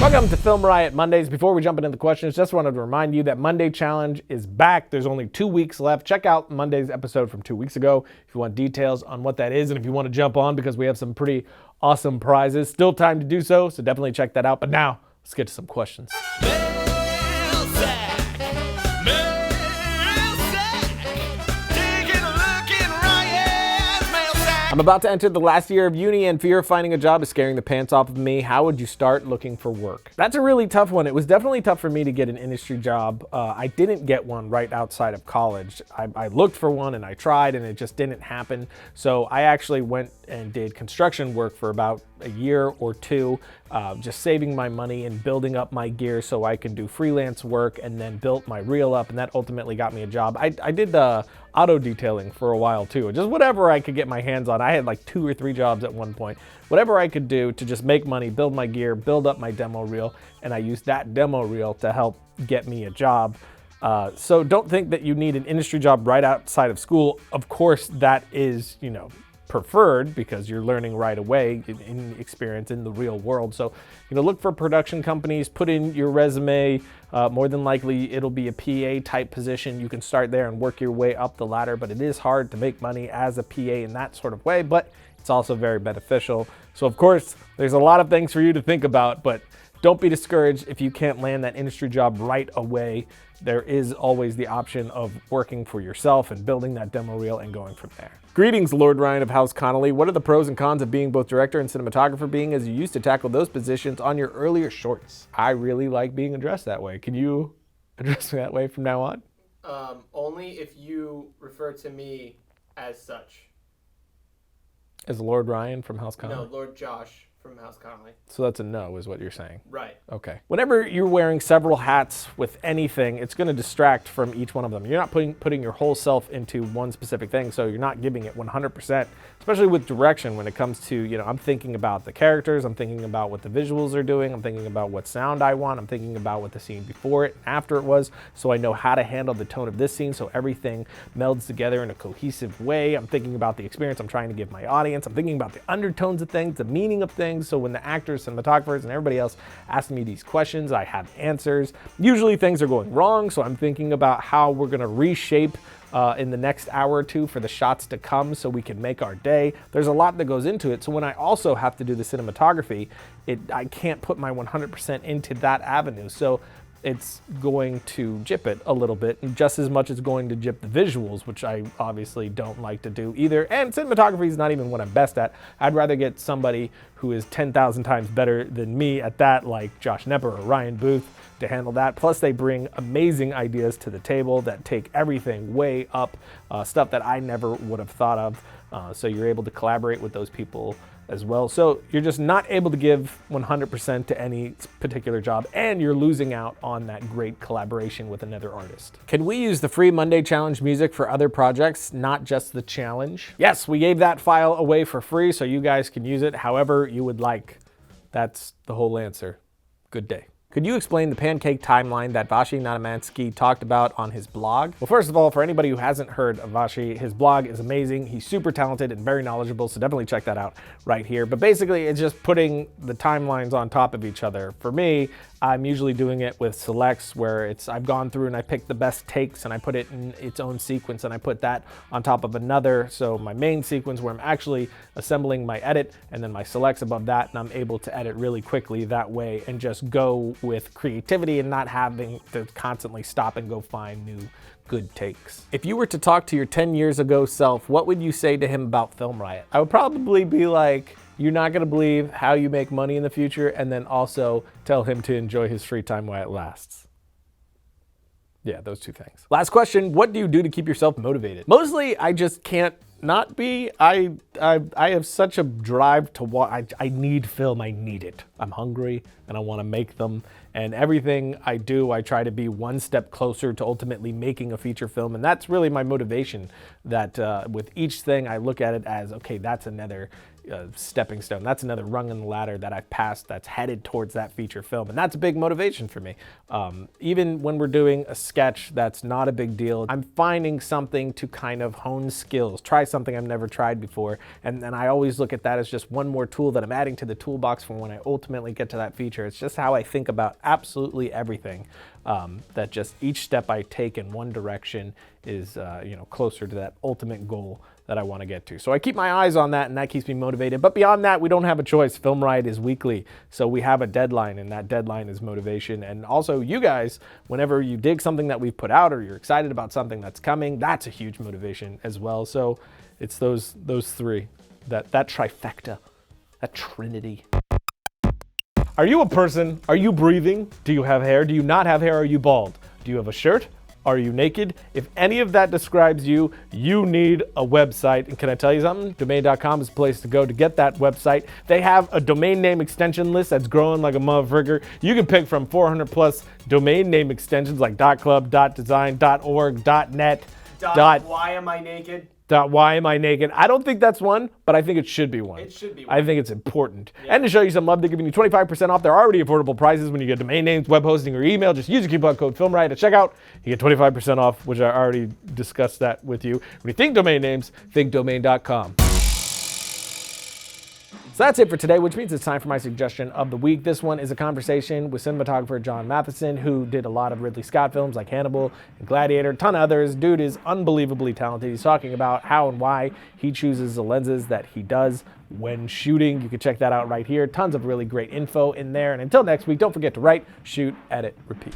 Welcome to Film Riot Mondays. Before we jump into the questions, just wanted to remind you that Monday Challenge is back. There's only 2 weeks left. Check out Monday's episode from 2 weeks ago if you want details on what that is and if you want to jump on because we have some pretty awesome prizes. Still time to do so, so definitely check that out. But now, let's get to some questions. I'm about to enter the last year of uni and fear of finding a job is scaring the pants off of me. How would you start looking for work? That's a really tough one. It was definitely tough for me to get an industry job. I didn't get one right outside of college. I looked for one and I tried and it just didn't happen. So I actually went and did construction work for about a year or two, just saving my money and building up my gear so I can do freelance work, and then built my reel up, and that ultimately got me a job. I did auto detailing for a while too, just whatever I could get my hands on. I had like 2 or 3 jobs at one point, whatever I could do to just make money, build my gear, build up my demo reel, and I used that demo reel to help get me a job. So don't think that you need an industry job right outside of school. Of course, that is, preferred because you're learning right away in experience in the real world. So, look for production companies, put in your resume. More than likely, it'll be a PA type position. You can start there and work your way up the ladder, but it is hard to make money as a PA in that sort of way, but it's also very beneficial. So of course, there's a lot of things for you to think about, but don't be discouraged if you can't land that industry job right away. There is always the option of working for yourself and building that demo reel and going from there. Greetings, Lord Ryan of House Connolly. What are the pros and cons of being both director and cinematographer, being as you used to tackle those positions on your earlier shorts? I really like being addressed that way. Can you address me that way from now on? Only if you refer to me as such. As Lord Ryan from House Connolly? No, Lord Josh from House Connolly. So that's a no, is what you're saying? Right. Okay. Whenever you're wearing several hats with anything, it's going to distract from each one of them. You're not putting your whole self into one specific thing, so you're not giving it 100%, especially with direction when it comes to, I'm thinking about the characters, I'm thinking about what the visuals are doing, I'm thinking about what sound I want, I'm thinking about what the scene before it, after it was, so I know how to handle the tone of this scene so everything melds together in a cohesive way. I'm thinking about the experience I'm trying to give my audience. I'm thinking about the undertones of things, the meaning of things. So when the actors, cinematographers, and everybody else ask me these questions, I have answers. Usually things are going wrong, so I'm thinking about how we're gonna reshape in the next hour or two for the shots to come so we can make our day. There's a lot that goes into it. So when I also have to do the cinematography, I can't put my 100% into that avenue. So it's going to jip it a little bit, just as much as going to jip the visuals, which I obviously don't like to do either. And cinematography is not even what I'm best at. I'd rather get somebody who is 10,000 times better than me at that, like Josh Nepper or Ryan Booth, to handle that. Plus they bring amazing ideas to the table that take everything way up, stuff that I never would have thought of. So you're able to collaborate with those people as well. So you're just not able to give 100% to any particular job, and you're losing out on that great collaboration with another artist. Can we use the free Monday Challenge music for other projects, not just the challenge? Yes, we gave that file away for free, so you guys can use it however you would like. That's the whole answer. Good day. Could you explain the Pancake Timeline that Vashi Nadamansky talked about on his blog? Well, first of all, for anybody who hasn't heard of Vashi, his blog is amazing. He's super talented and very knowledgeable, so definitely check that out right here. But basically, it's just putting the timelines on top of each other. For me, I'm usually doing it with selects where I've gone through and I picked the best takes and I put it in its own sequence and I put that on top of another. So my main sequence where I'm actually assembling my edit and then my selects above that, and I'm able to edit really quickly that way and just go with creativity and not having to constantly stop and go find new good takes. If you were to talk to your 10 years ago self, what would you say to him about FilmRiot? I would probably be like, you're not gonna believe how you make money in the future, and then also tell him to enjoy his free time while it lasts. Yeah, those 2 things. Last question, what do you do to keep yourself motivated? Mostly, I just can't not be. I have such a drive to watch. I need film, I need it. I'm hungry and I wanna make them. And everything I do, I try to be one step closer to ultimately making a feature film. And that's really my motivation, that with each thing I look at it as, okay, that's another stepping stone. That's another rung in the ladder that I've passed that's headed towards that feature film. And that's a big motivation for me. Even when we're doing a sketch, that's not a big deal. I'm finding something to kind of hone skills, try something I've never tried before. And I always look at that as just one more tool that I'm adding to the toolbox for when I ultimately get to that feature. It's just how I think about absolutely everything. That just each step I take in one direction is closer to that ultimate goal that I want to get to. So I keep my eyes on that, and that keeps me motivated. But beyond that, we don't have a choice. FilmRiot is weekly, so we have a deadline, and that deadline is motivation. And also, you guys, whenever you dig something that we've put out or you're excited about something that's coming, that's a huge motivation as well. So it's those three, that trifecta, that trinity. Are you a person? Are you breathing? Do you have hair? Do you not have hair? Are you bald? Do you have a shirt? Are you naked? If any of that describes you, you need a website. And can I tell you something? Domain.com is the place to go to get that website. They have a domain name extension list that's growing like a motherfucker. You can pick from 400 plus domain name extensions like .club, .design, .org, .net, Why am I naked? Why am I naked? I don't think that's one, but I think it should be one. It should be one. I think it's important. Yeah. And to show you some love, they're giving you 25% off their already affordable prices when you get domain names, web hosting, or email. Just use the coupon code FilmRiot at checkout. You get 25% off, which I already discussed that with you. When you think domain names, think domain.com. So that's it for today, which means it's time for my suggestion of the week. This one is a conversation with cinematographer John Matheson, who did a lot of Ridley Scott films like Hannibal and Gladiator, a ton of others. Dude is unbelievably talented. He's talking about how and why he chooses the lenses that he does when shooting. You can check that out right here. Tons of really great info in there. And until next week, don't forget to write, shoot, edit, repeat.